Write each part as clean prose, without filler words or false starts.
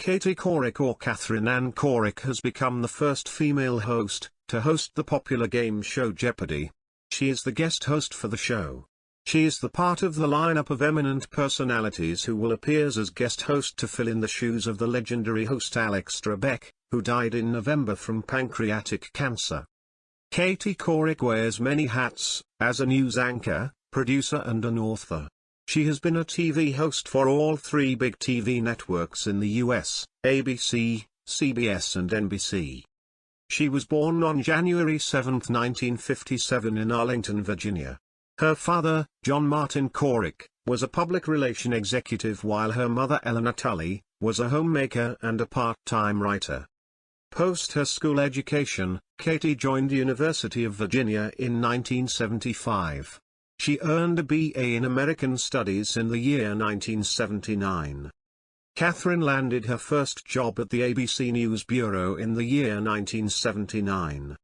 Katie Couric, or Katherine Anne Couric, has become the first female host to host the popular game show Jeopardy. She is the guest host for the show. She is the part of the lineup of eminent personalities who will appear as guest host to fill in the shoes of the legendary host Alex Trebek, who died in November from pancreatic cancer. Katie Couric wears many hats, as a news anchor, producer and an author. She has been a TV host for all three big TV networks in the US, ABC, CBS and NBC. She was born on January 7, 1957 in Arlington, Virginia. Her father, John Martin Couric, was a public relation executive, while her mother Eleanor Tully was a homemaker and a part-time writer. Post her school education, Katie joined the University of Virginia in 1975. She earned a BA in American Studies in the year 1979. Katherine landed her first job at the ABC News Bureau in the year 1979.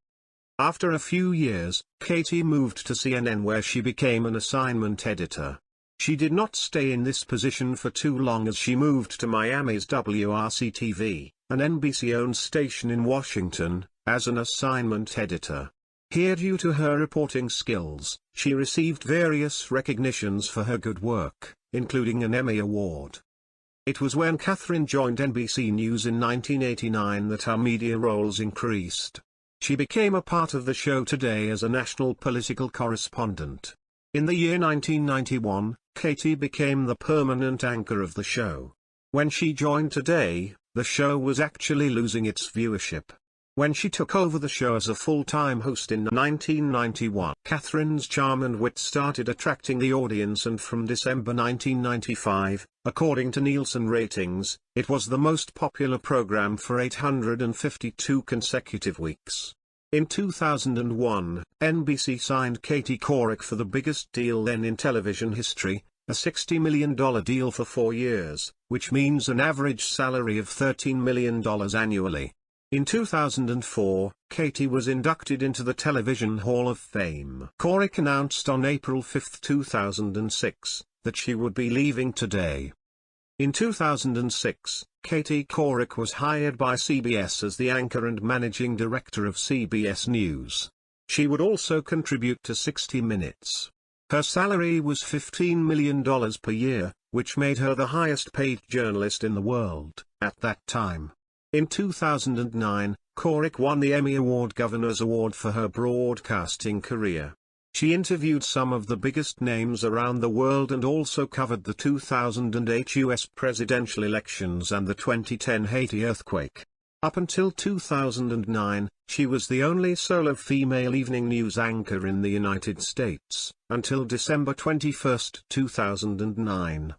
After a few years, Katie moved to CNN, where she became an assignment editor. She did not stay in this position for too long, as she moved to Miami's WRC-TV, an NBC-owned station in Washington, as an assignment editor. Here, due to her reporting skills, she received various recognitions for her good work, including an Emmy Award. It was when Katherine joined NBC News in 1989 that her media roles increased. She became a part of the show Today as a national political correspondent. In the year 1991, Katie became the permanent anchor of the show. When she joined Today, the show was actually losing its viewership. When she took over the show as a full-time host in 1991, Katherine's charm and wit started attracting the audience, and from December 1995, according to Nielsen ratings, it was the most popular program for 852 consecutive weeks. In 2001, NBC signed Katie Couric for the biggest deal then in television history, a $60 million deal for 4 years, which means an average salary of $13 million annually. In 2004, Katie was inducted into the Television Hall of Fame. Couric announced on April 5, 2006, that she would be leaving Today. In 2006, Katie Couric was hired by CBS as the anchor and managing director of CBS News. She would also contribute to 60 Minutes. Her salary was $15 million per year, which made her the highest-paid journalist in the world at that time. In 2009, Couric won the Emmy Award Governor's Award for her broadcasting career. She interviewed some of the biggest names around the world and also covered the 2008 U.S. presidential elections and the 2010 Haiti earthquake. Up until 2009, she was the only solo female evening news anchor in the United States, until December 21, 2009.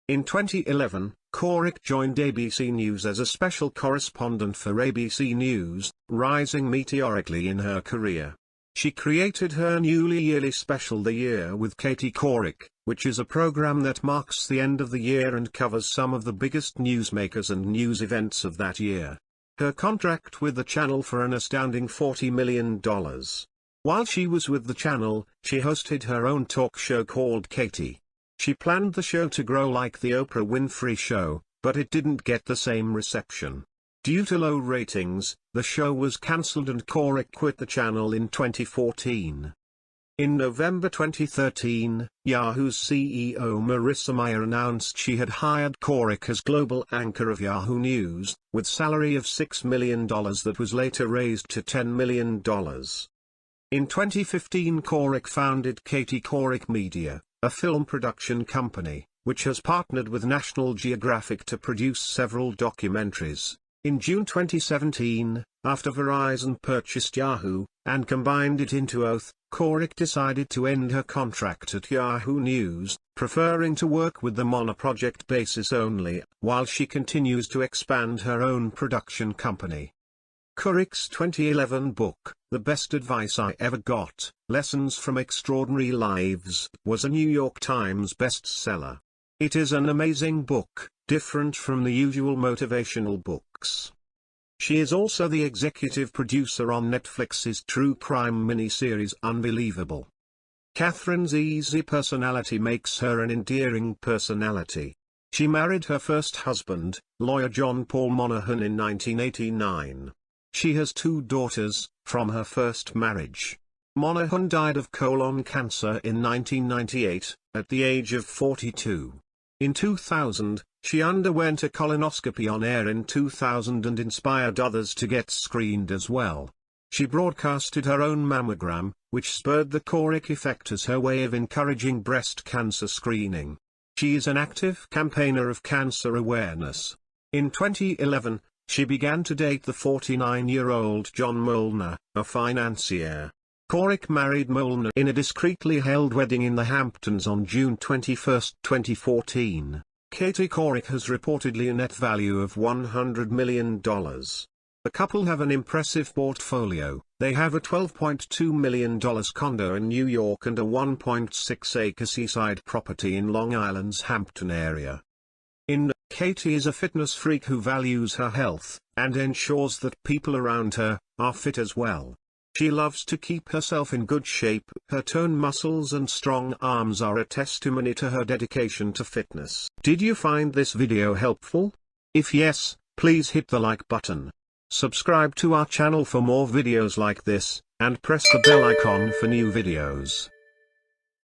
In 2011, Couric joined ABC News as a special correspondent for ABC News, rising meteorically in her career. She created her newly yearly special The Year with Katie Couric, which is a program that marks the end of the year and covers some of the biggest newsmakers and news events of that year. Her contract with the channel for an astounding $40 million. While she was with the channel, she hosted her own talk show called Katie. She planned the show to grow like the Oprah Winfrey Show, but it didn't get the same reception. Due to low ratings, the show was cancelled and Couric quit the channel in 2014. In November 2013, Yahoo's CEO Marissa Mayer announced she had hired Couric as global anchor of Yahoo News, with salary of $6 million that was later raised to $10 million. In 2015, Couric founded Katie Couric Media, a film production company, which has partnered with National Geographic to produce several documentaries. In June 2017, after Verizon purchased Yahoo, and combined it into Oath, Couric decided to end her contract at Yahoo News, preferring to work with them on a project basis only, while she continues to expand her own production company. Couric's 2011 book, The Best Advice I Ever Got, Lessons from Extraordinary Lives, was a New York Times bestseller. It is an amazing book, different from the usual motivational books. She is also the executive producer on Netflix's true crime miniseries Unbelievable. Katherine's easy personality makes her an endearing personality. She married her first husband, lawyer John Paul Monahan, in 1989. She has 2 daughters from her first marriage. Monahan died of colon cancer in 1998, at the age of 42. In 2000, she underwent a colonoscopy on air in 2000 and inspired others to get screened as well. She broadcasted her own mammogram, which spurred the Couric effect as her way of encouraging breast cancer screening. She is an active campaigner of cancer awareness. In 2011, she began to date the 49-year-old John Molnar, a financier. Couric married Molnar in a discreetly held wedding in the Hamptons on June 21, 2014. Katie Couric has reportedly a net value of $100 million. The couple have an impressive portfolio. They have a $12.2 million condo in New York and a 1.6-acre seaside property in Long Island's Hampton area. Katie is a fitness freak who values her health, and ensures that people around her are fit as well. She loves to keep herself in good shape. Her toned muscles and strong arms are a testimony to her dedication to fitness. Did you find this video helpful? If yes, please hit the like button. Subscribe to our channel for more videos like this, and press the bell icon for new videos.